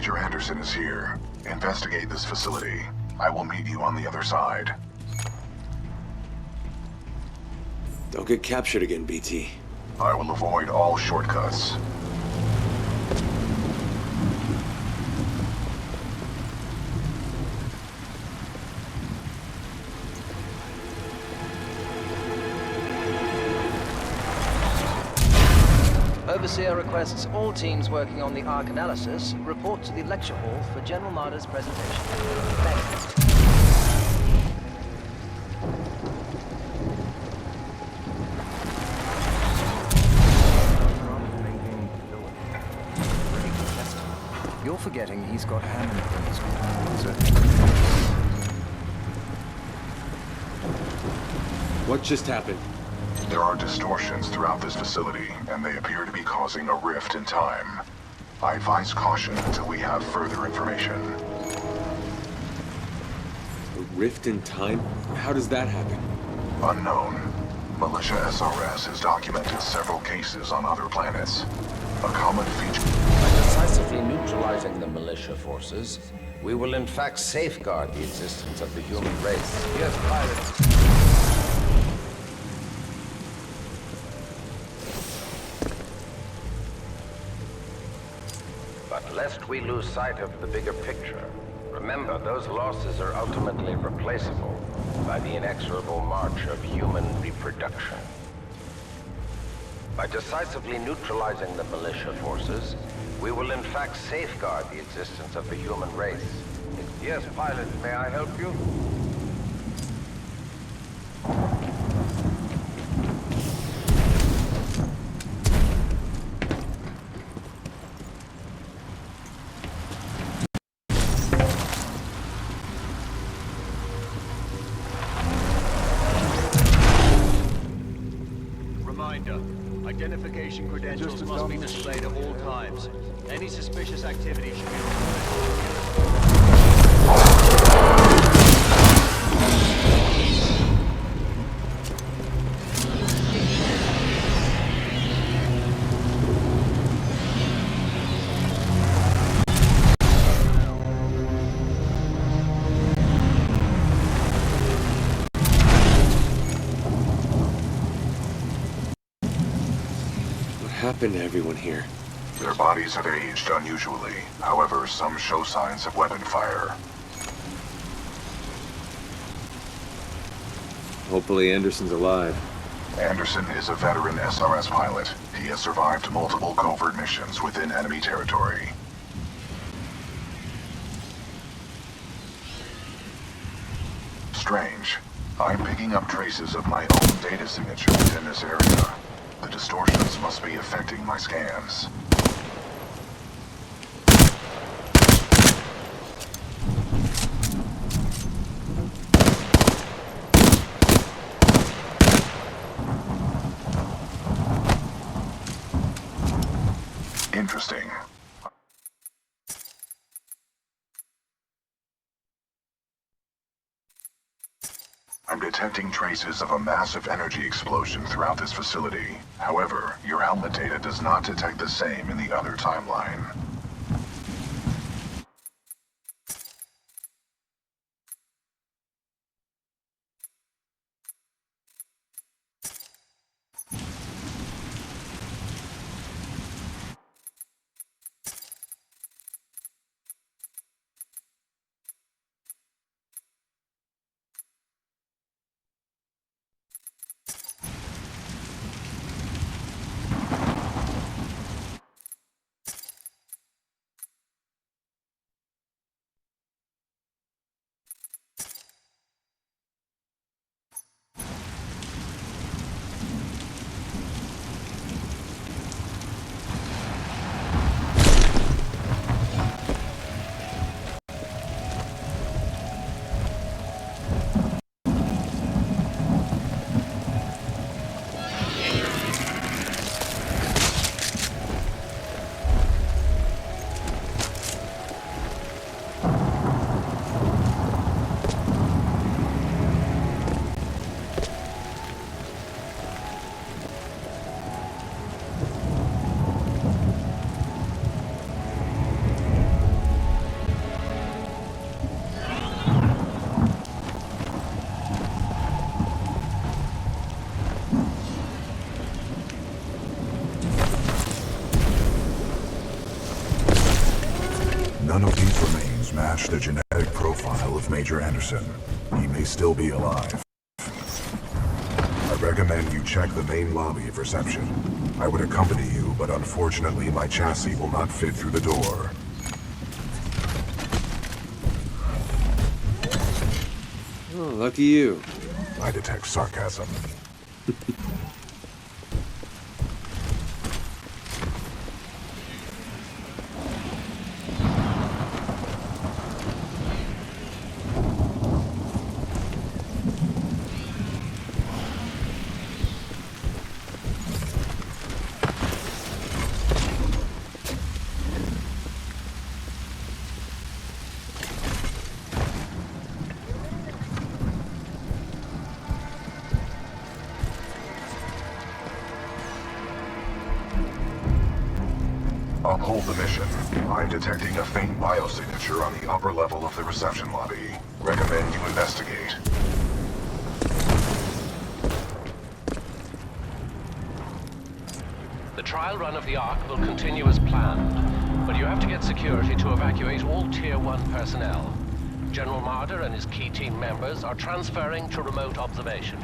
Major Anderson is here. Investigate this facility. I will meet you on the other side. Don't get captured again, BT. I will avoid all shortcuts. Overseer requests all teams working on the Arc analysis report to the lecture hall for General Marder's presentation. Thank you. You're forgetting he's got Hammond in his What just happened? There are distortions throughout this facility, and they appear to be causing a rift in time. I advise caution until we have further information. A rift in time? How does that happen? Unknown. Militia SRS has documented several cases on other planets. A common feature... By decisively neutralizing the militia forces, we will in fact safeguard the existence of the human race. Yes, pilot. But lest we lose sight of the bigger picture, remember those losses are ultimately replaceable by the inexorable march of human reproduction. By decisively neutralizing the militia forces, we will in fact safeguard the existence of the human race. Yes, pilot, may I help you? Reminder. Identification credentials must be displayed at all times. Any suspicious activity should be reported. What happened to everyone here? Their bodies have aged unusually. However, some show signs of weapon fire. Hopefully Anderson's alive. Anderson is a veteran SRS pilot. He has survived multiple covert missions within enemy territory. Strange. I'm picking up traces of my own data signature within this area. The distortions must be affecting my scans. Interesting. I'm detecting traces of a massive energy explosion throughout this facility. However, your helmet data does not detect the same in the other timeline. remains match the genetic profile of Major Anderson. He may still be alive. I recommend you check the main lobby of reception. I would accompany you, but unfortunately my chassis will not fit through the door. Oh, lucky you. I detect sarcasm. Uphold the mission. I'm detecting a faint biosignature on the upper level of the reception lobby. Recommend you investigate. The trial run of the Ark will continue as planned, but you have to get security to evacuate all Tier 1 personnel. General Marder and his key team members are transferring to remote observation.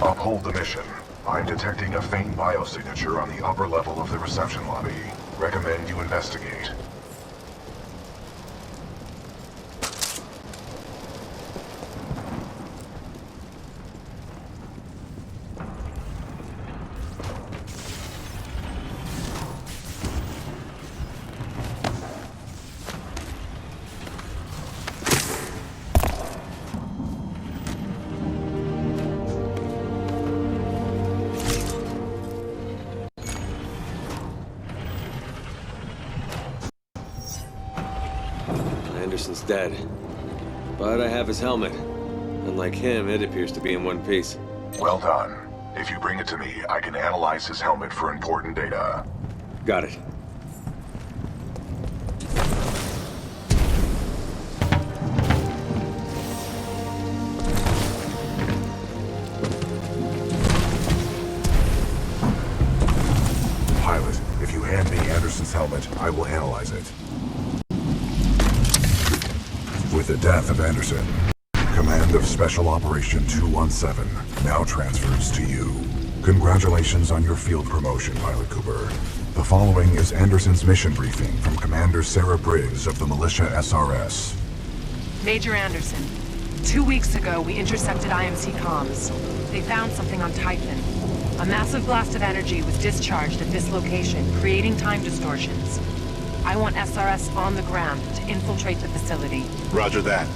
Uphold the mission. I'm detecting a faint biosignature on the upper level of the reception lobby. Recommend you investigate. Anderson's dead. But I have his helmet. Unlike him, it appears to be in one piece. Well done. If you bring it to me, I can analyze his helmet for important data. Got it. Pilot, if you hand me Anderson's helmet, I will analyze it. With the death of Anderson, command of Special Operation 217 now transfers to you. Congratulations on your field promotion, Pilot Cooper. The following is Anderson's mission briefing from Commander Sarah Briggs of the Militia SRS. Major Anderson, 2 weeks ago we intercepted IMC comms. They found something on Titan. A massive blast of energy was discharged at this location, creating time distortions. I want SRS on the ground to infiltrate the facility. Roger that.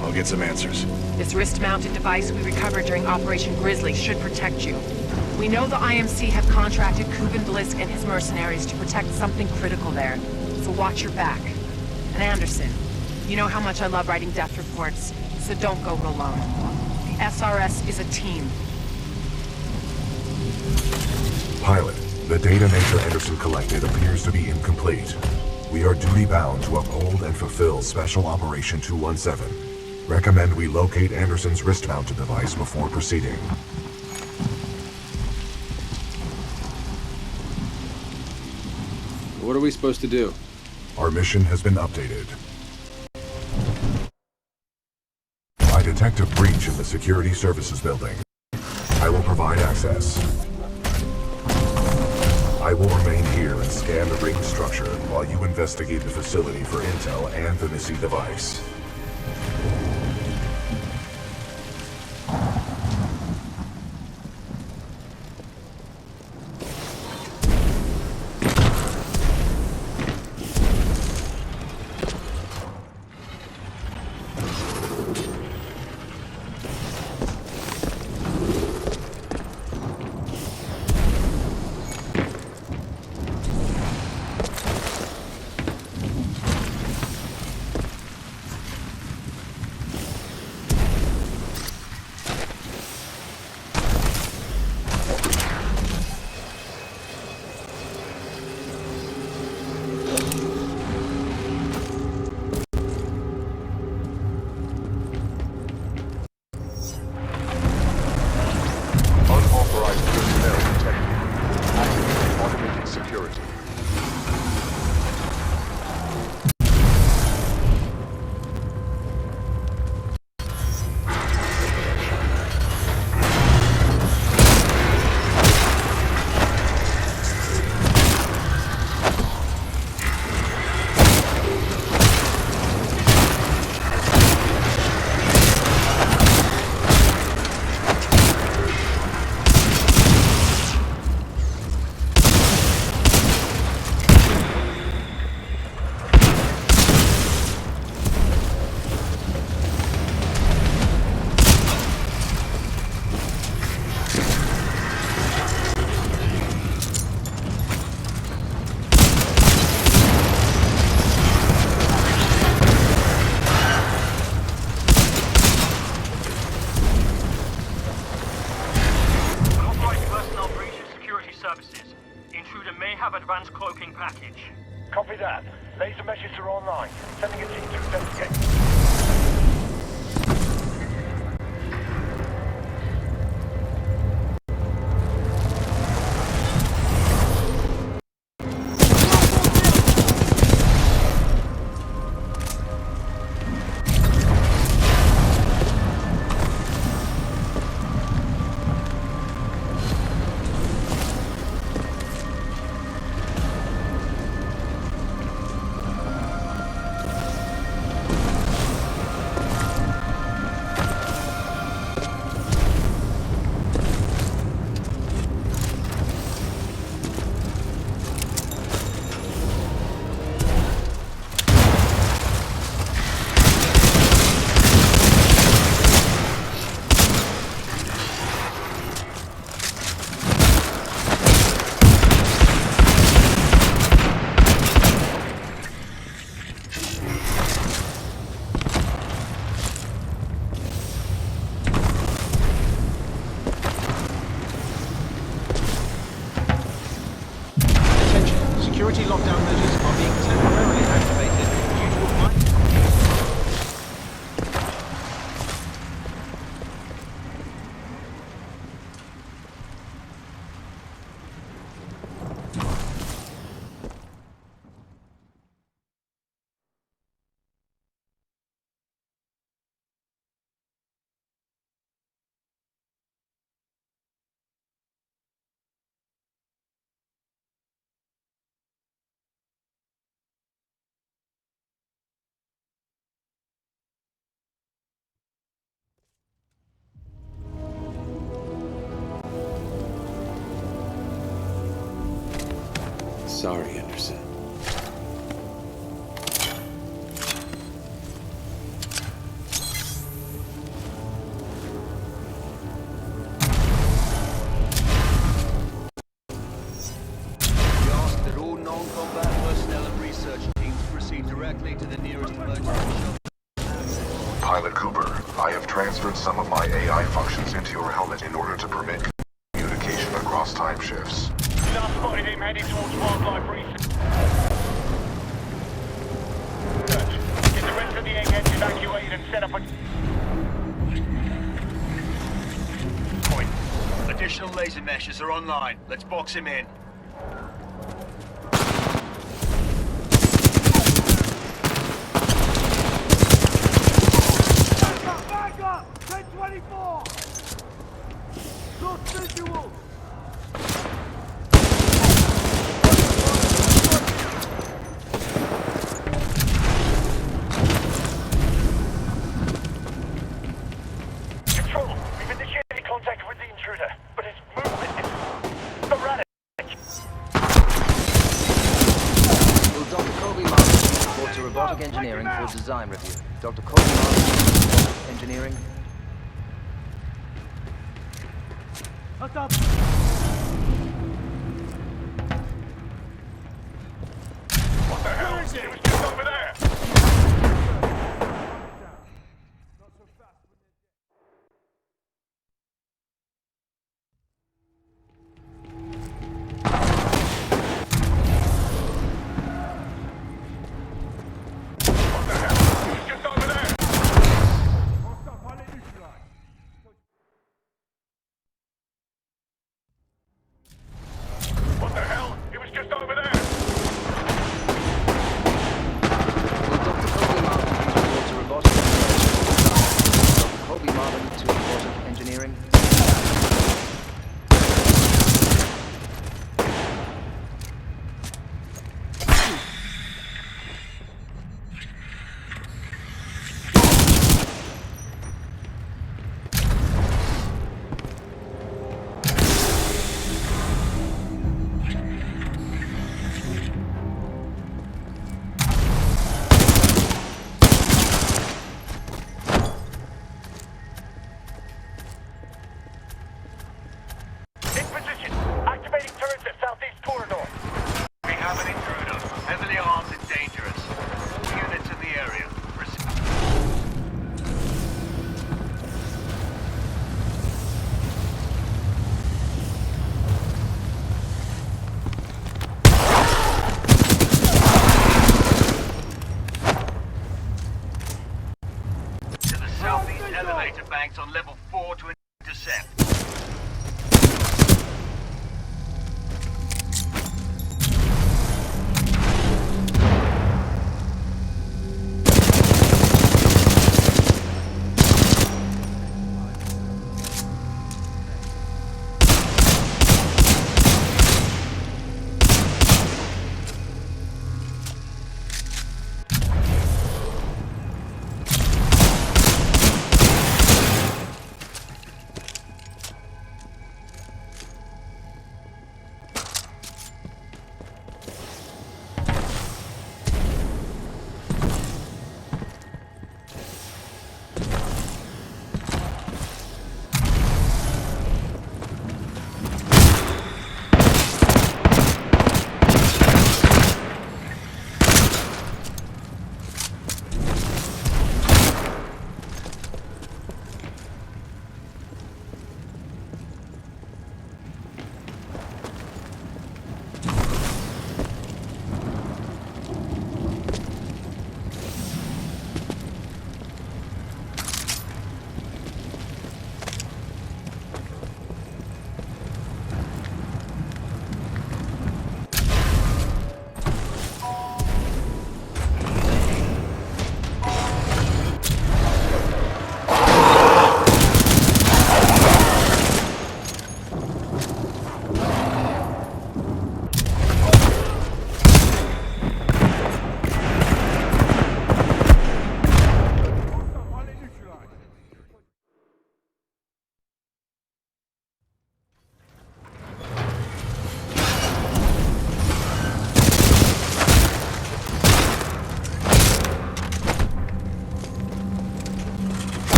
I'll get some answers. This wrist-mounted device we recovered during Operation Grizzly should protect you. We know the IMC have contracted Kuben Blisk and his mercenaries to protect something critical there, so watch your back. And Anderson, you know how much I love writing death reports, so don't go alone. The SRS is a team. Pilot, the data Major Anderson collected appears to be incomplete. We are duty-bound to uphold and fulfill Special Operation 217. Recommend we locate Anderson's wrist-mounted device before proceeding. What are we supposed to do? Our mission has been updated. I detect a breach in the Security Services building. I will provide access. I will remain here and scan the ring structure while you investigate the facility for intel and the missing device. have advanced cloaking package. Copy that. Laser meshes are online. Sending a team to investigate. Security lockdown measures are being temporarily activated due to a flight. Sorry, Anderson. We ask that all non-combat personnel and research teams proceed directly to the nearest emergency shelter. Pilot Cooper, I have transferred some of my AI functions into your helmet in order to permit communication across time shifts. Now spotted him heading towards wildlife research. Get the rest of the eggheads evacuated and set up a... Point. Additional laser meshes are online. Let's box him in. Back up! 1024! Lost visual! Control, we've initiated contact with the intruder, but his movement is erratic. Will Dr. Kobe Martin report to robotic engineering for design review? Dr. Kobe Martin, engineering. What's up? What the hell? It was just over there! Detonator banks on level 4 to intercept.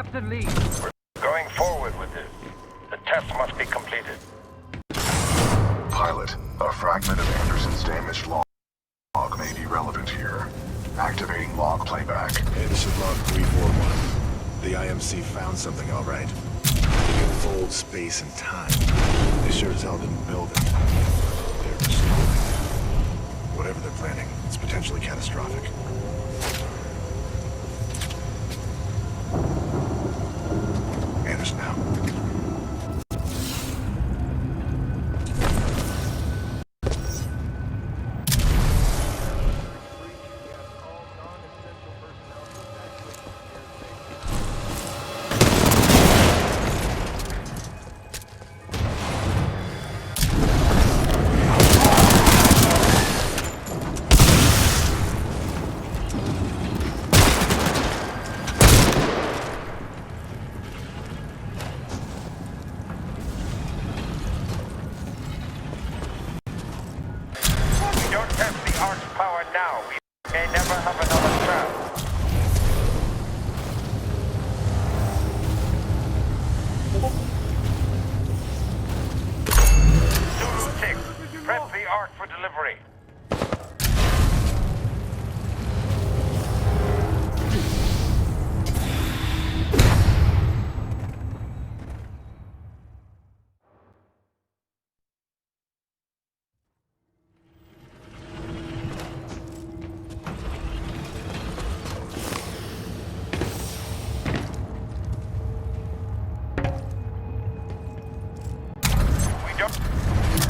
Captain Lee. Going forward with this. The test must be completed. Pilot, a fragment of Anderson's damaged log may be relevant here. Activating log playback. Anderson log 341. The IMC found something, all right. They can fold space and time. They sure as hell didn't build it. They're destroying it. Whatever they're planning, it's potentially catastrophic. Anderson now.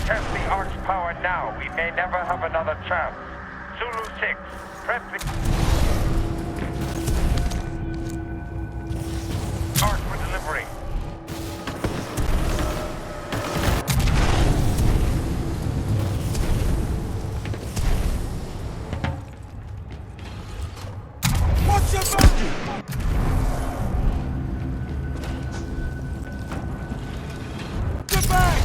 Test the Ark's power now. We may never have another chance. Zulu 6, prep the Ark for delivery. What's your motive? Get back!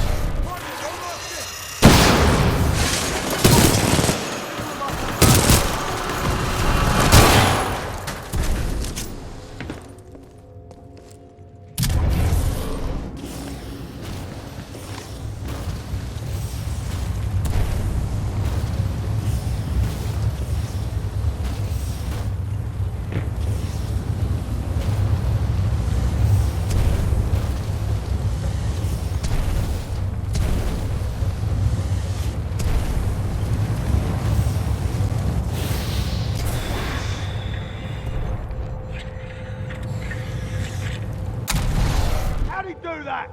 Do that!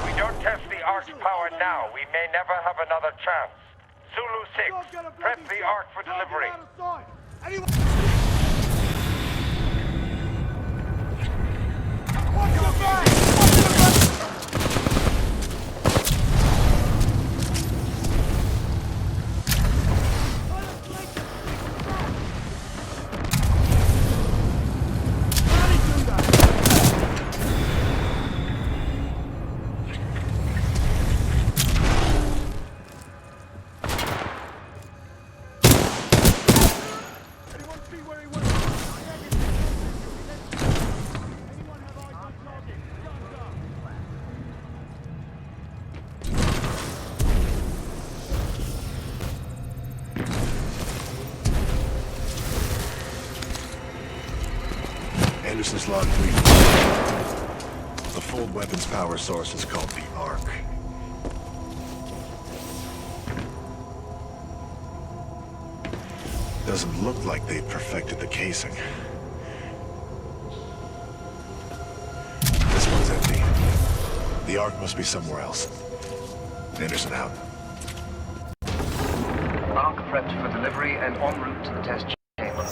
We don't test the Ark's power now. We may never have another chance. Zulu 6, prep the Ark for delivery. Watch your back! Anderson's log 3. The full weapons power source is called the Ark. Doesn't look like they've perfected the casing. This one's empty. The Ark must be somewhere else. Anderson out. Ark prepped for delivery and en route to the test chamber.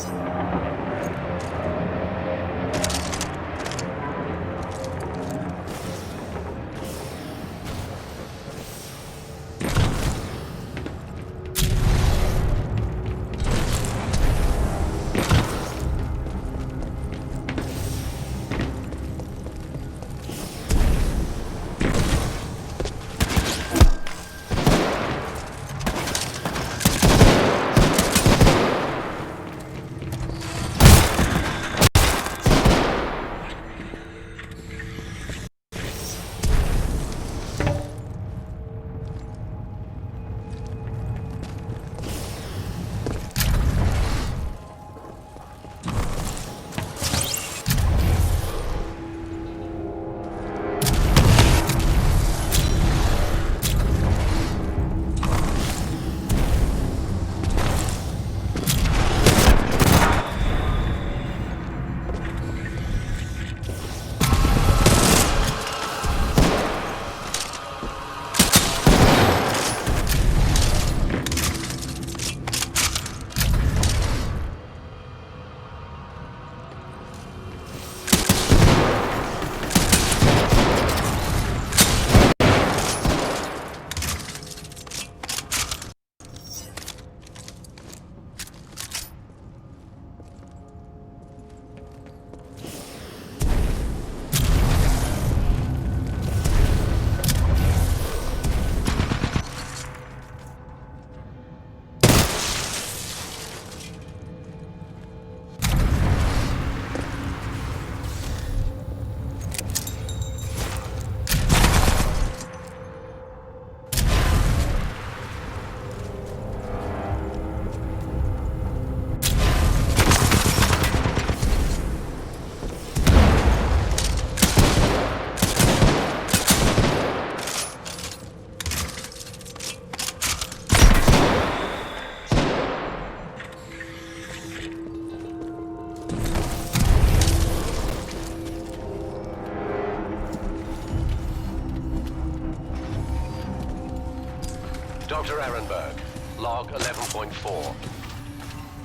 Dr. Ehrenberg, log 11.4.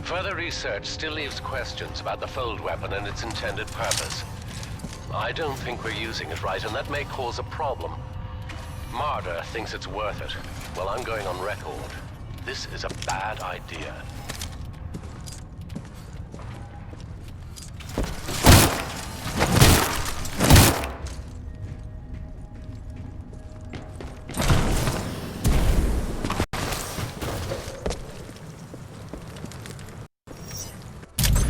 Further research still leaves questions about the fold weapon and its intended purpose. I don't think we're using it right, and that may cause a problem. Marder thinks it's worth it. Well, I'm going on record. This is a bad idea.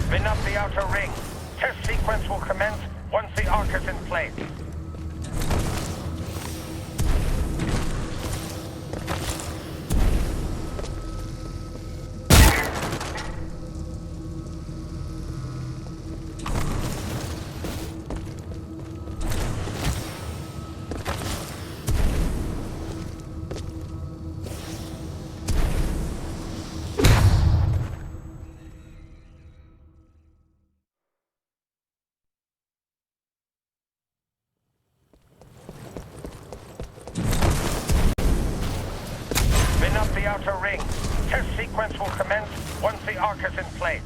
Spin up the outer ring. Test sequence will commence once the arc is in place. Spin up the outer ring. Test sequence will commence once the arc is in place.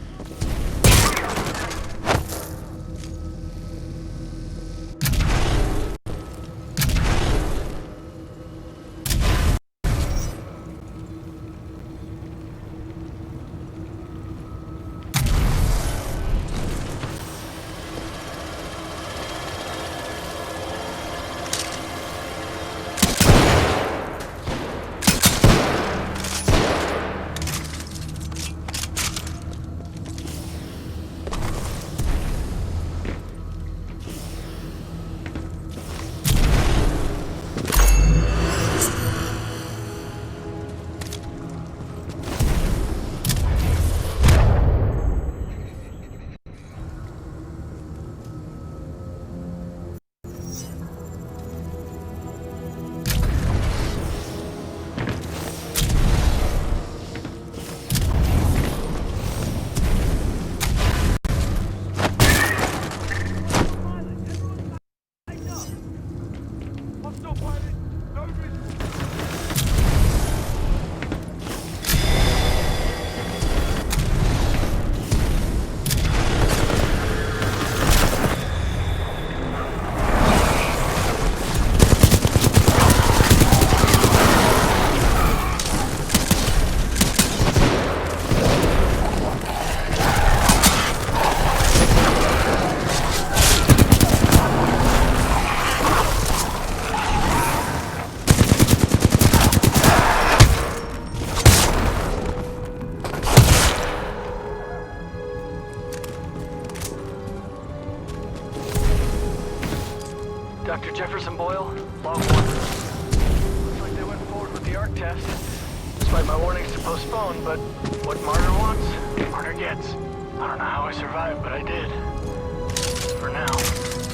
Dr. Jefferson Boyle, log 1. Looks like they went forward with the arc test. Despite my warnings to postpone, but what Marder wants, Marder gets. I don't know how I survived, but I did. For now.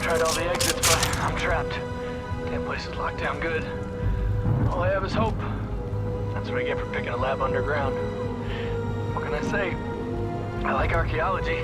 Tried all the exits, but I'm trapped. Damn place is locked down good. All I have is hope. That's what I get for picking a lab underground. What can I say? I like archaeology.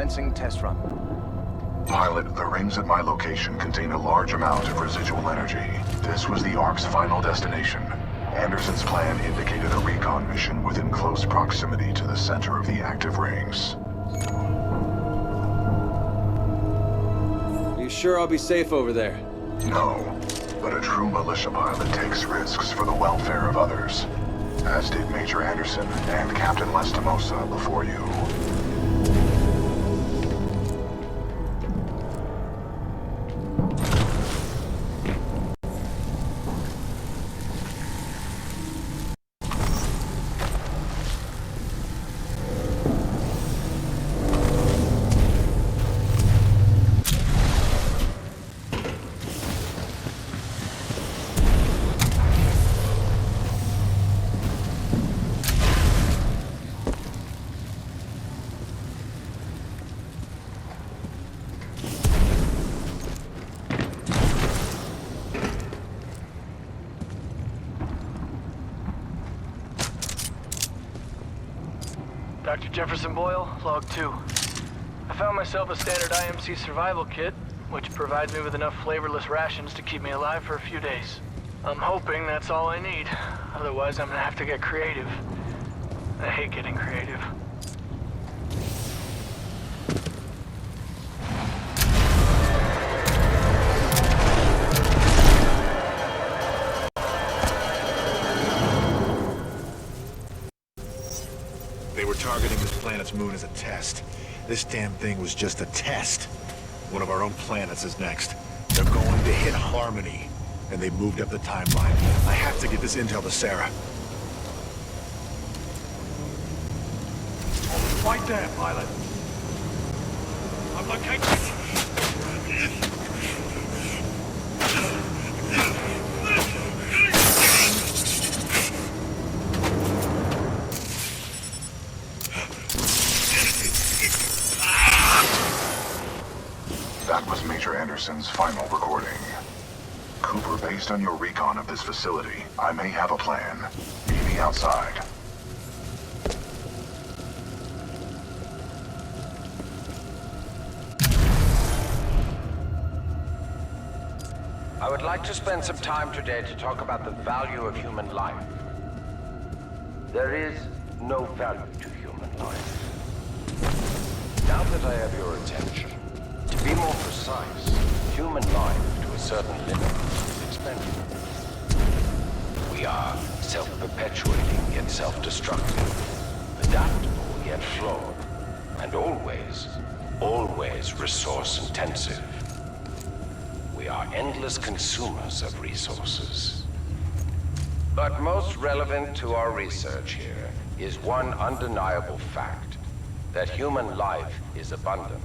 Commencing test run. Pilot, the rings at my location contain a large amount of residual energy. This was the Ark's final destination. Anderson's plan indicated a recon mission within close proximity to the center of the active rings. Are you sure I'll be safe over there? No, but a true militia pilot takes risks for the welfare of others. As did Major Anderson and Captain Lastimosa before you. Dr. Jefferson Boyle, log 2. I found myself a standard IMC survival kit, which provides me with enough flavorless rations to keep me alive for a few days. I'm hoping that's all I need. Otherwise, I'm gonna have to get creative. I hate getting creative. They were targeting this planet's moon as a test. This damn thing was just a test. One of our own planets is next. They're going to hit Harmony, and they moved up the timeline. I have to get this intel to Sarah. Right there, pilot. I'm located. That was Major Anderson's final recording. Cooper, based on your recon of this facility, I may have a plan. Meet me outside. I would like to spend some time today to talk about the value of human life. There is no value to human life. Now that I have your attention, to be more precise, human life to a certain limit is expendable. We are self-perpetuating yet self-destructive, adaptable yet flawed, and always resource-intensive. We are endless consumers of resources. But most relevant to our research here is one undeniable fact, that human life is abundant.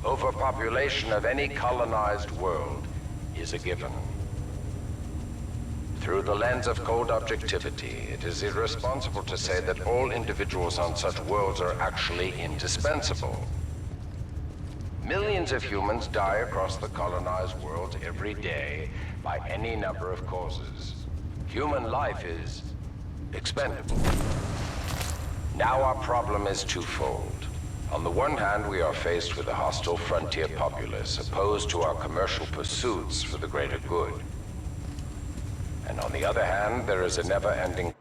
Overpopulation of any colonized world is a given. Through the lens of cold objectivity, it is irresponsible to say that all individuals on such worlds are actually indispensable. Millions of humans die across the colonized world every day by any number of causes. Human life is expendable. Now our problem is twofold. On the one hand, we are faced with a hostile frontier populace opposed to our commercial pursuits for the greater good. And on the other hand, there is a never-ending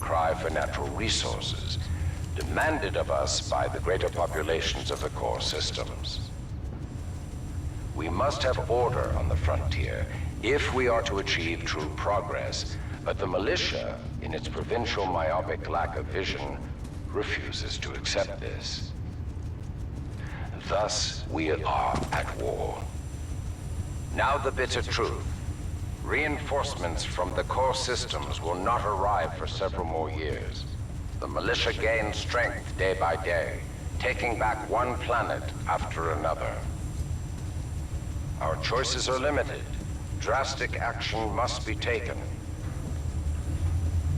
cry for natural resources, demanded of us by the greater populations of the core systems. We must have order on the frontier if we are to achieve true progress, but the militia, in its provincial myopic lack of vision, refuses to accept this. Thus, we are at war. Now the bitter truth. Reinforcements from the core systems will not arrive for several more years. The militia gains strength day by day, taking back one planet after another. Our choices are limited. Drastic action must be taken.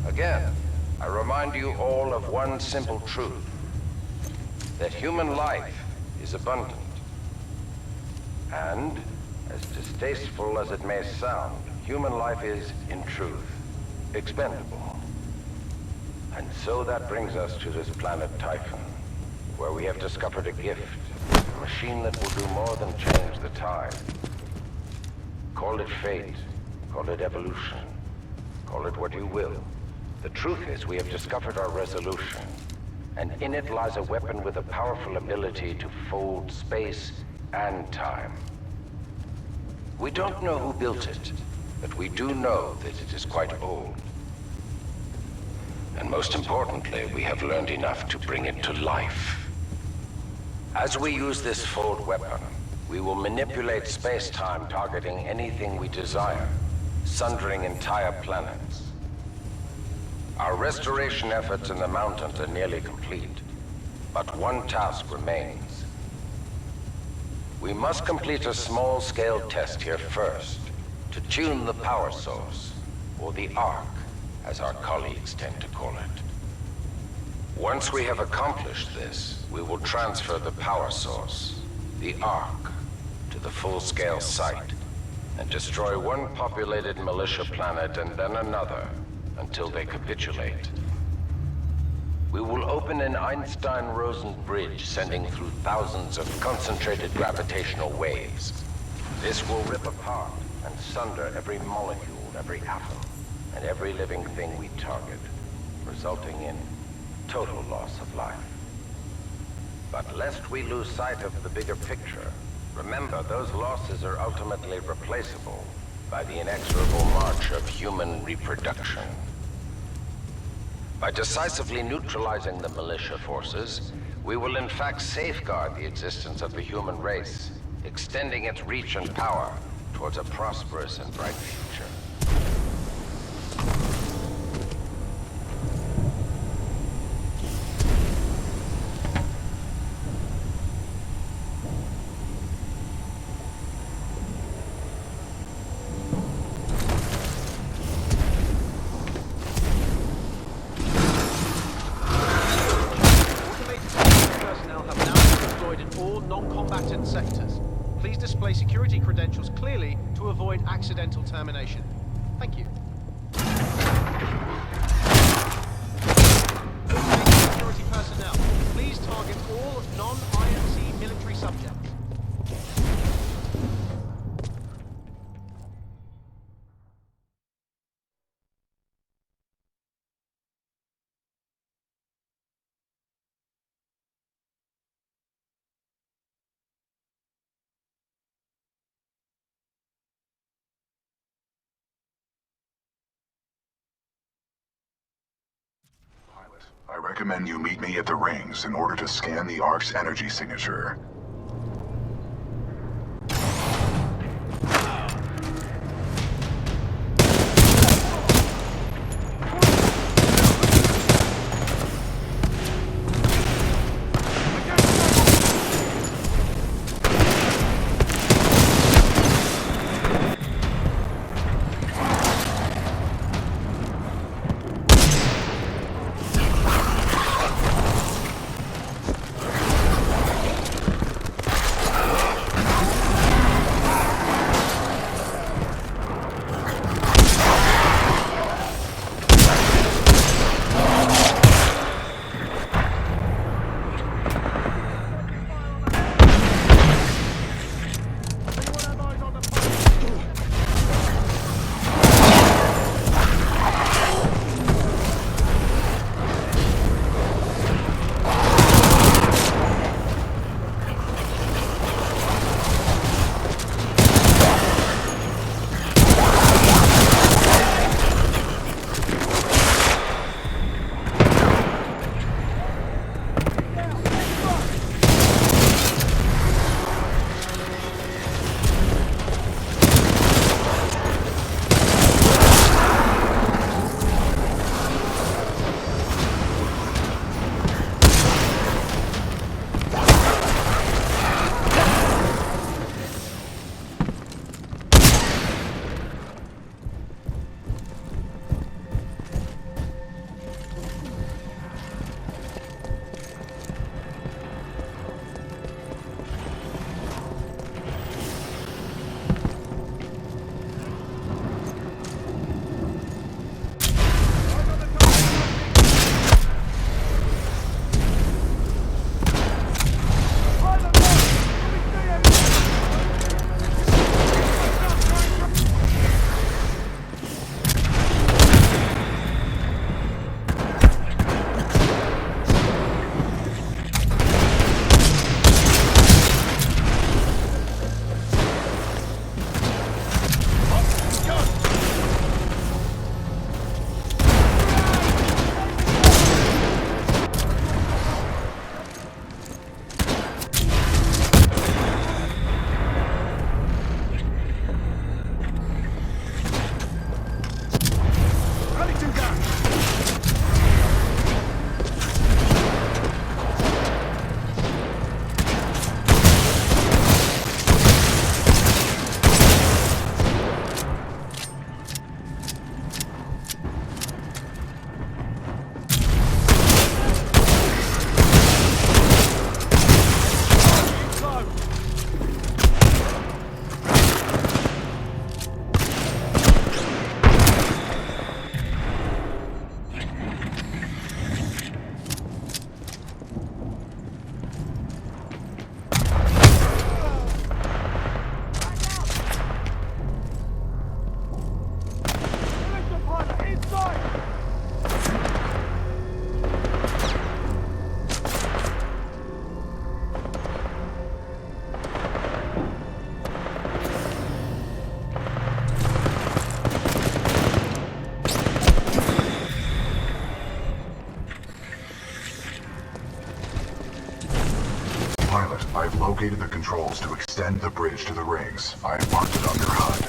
Again, I remind you all of one simple truth, that human life is abundant. And As distasteful as it may sound, human life is, in truth, expendable. And so that brings us to this planet Typhon, where we have discovered a gift, a machine that will do more than change the tide. Call it fate, call it evolution, call it what you will. The truth is, we have discovered our resolution, and in it lies a weapon with a powerful ability to fold space and time. We don't know who built it, but we do know that it is quite old. And most importantly, we have learned enough to bring it to life. As we use this fold weapon, we will manipulate space-time, targeting anything we desire, sundering entire planets. Our restoration efforts in the mountains are nearly complete, but one task remains. We must complete a small-scale test here first, to tune the power source, or the arc, as our colleagues tend to call it. Once we have accomplished this, we will transfer the power source, the arc, to the full-scale site, and destroy one populated militia planet and then another, until they capitulate. We will open an Einstein-Rosen bridge sending through thousands of concentrated gravitational waves. This will rip apart and sunder every molecule, every atom, and every living thing we target, resulting in total loss of life. But lest we lose sight of the bigger picture, remember those losses are ultimately replaceable by the inexorable march of human reproduction. By decisively neutralizing the militia forces, we will in fact safeguard the existence of the human race, extending its reach and power towards a prosperous and bright future. Security credentials clearly to avoid accidental termination. Thank you. Security personnel, please target all non-IMC military subjects. I recommend you meet me at the rings in order to scan the Ark's energy signature. located the controls to extend the bridge to the rings. I have marked it on your HUD.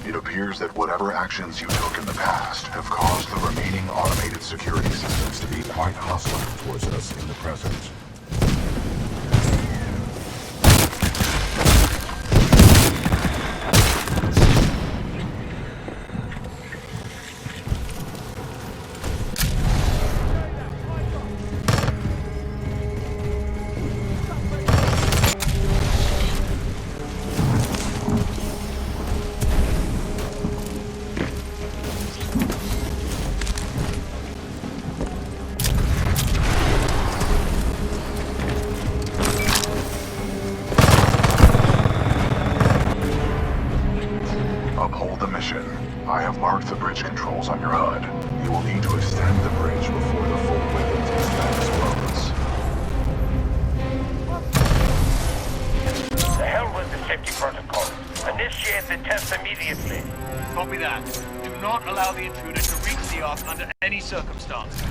It appears that whatever actions you took in the past have caused the remaining automated security systems to be quite hostile towards us in the present. Uphold the mission. I have marked the bridge controls on your HUD. You will need to extend the bridge before the full weapons extent explodes. The hell with the safety protocol. Initiate the test immediately. Copy that. Do not allow the intruder to reach the Ark under any circumstance.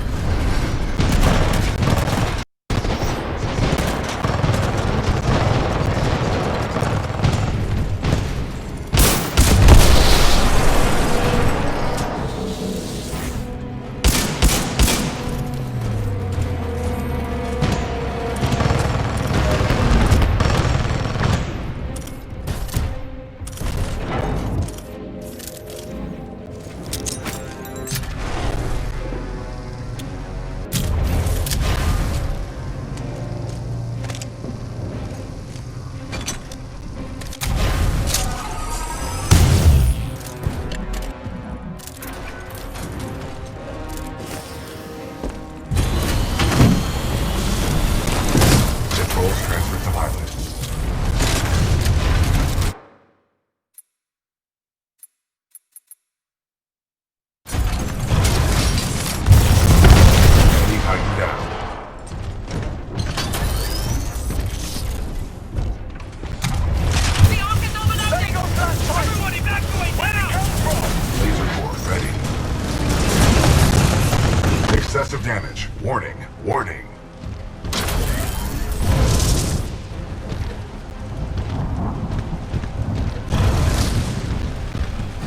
Excessive damage. Warning. Warning.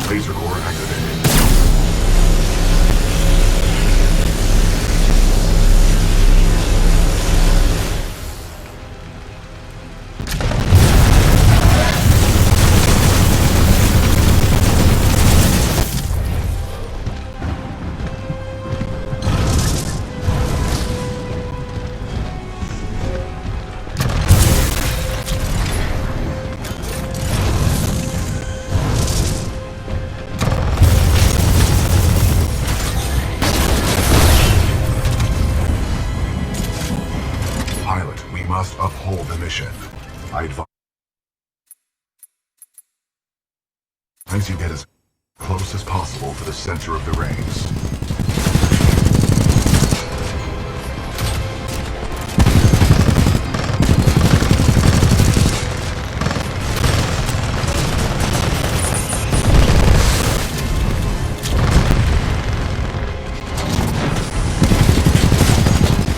Laser core activated. Must uphold the mission. I advise you get as close as possible to the center of the rings.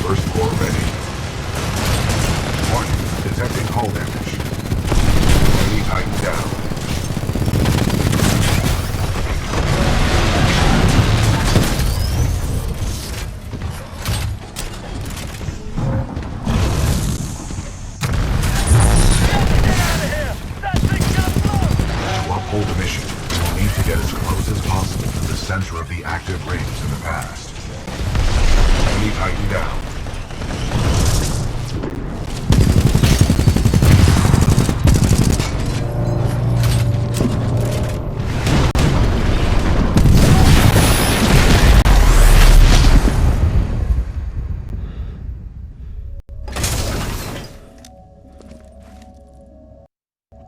First core ready. Detecting hull damage. Enemy Titan down. To uphold the mission, you'll need to get as close as possible to the center of the active rings in the past. Enemy Titan down.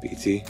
BT?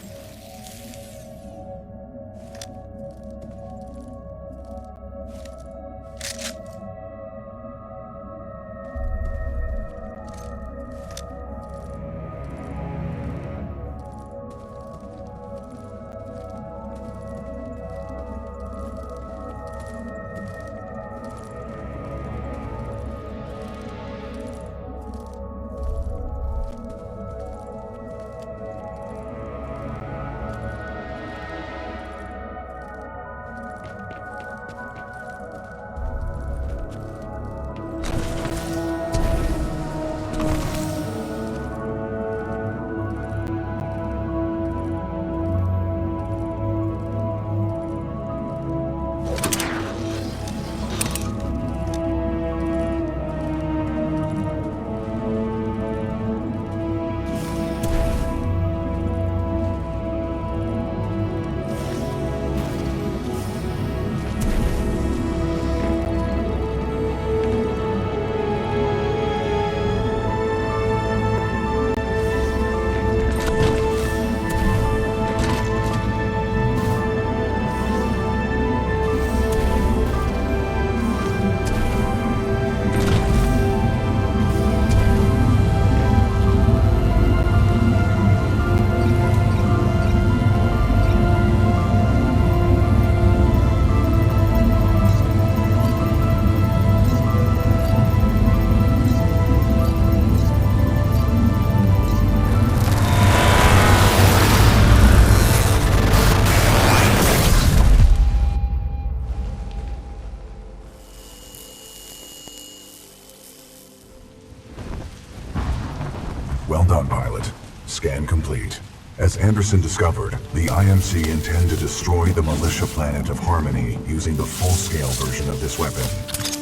As Anderson discovered, the IMC intend to destroy the militia planet of Harmony using the full-scale version of this weapon.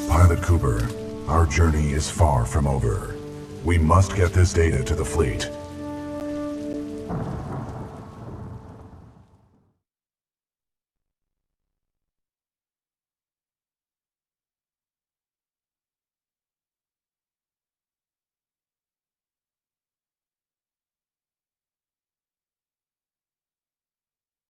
Pilot Cooper, our journey is far from over. We must get this data to the fleet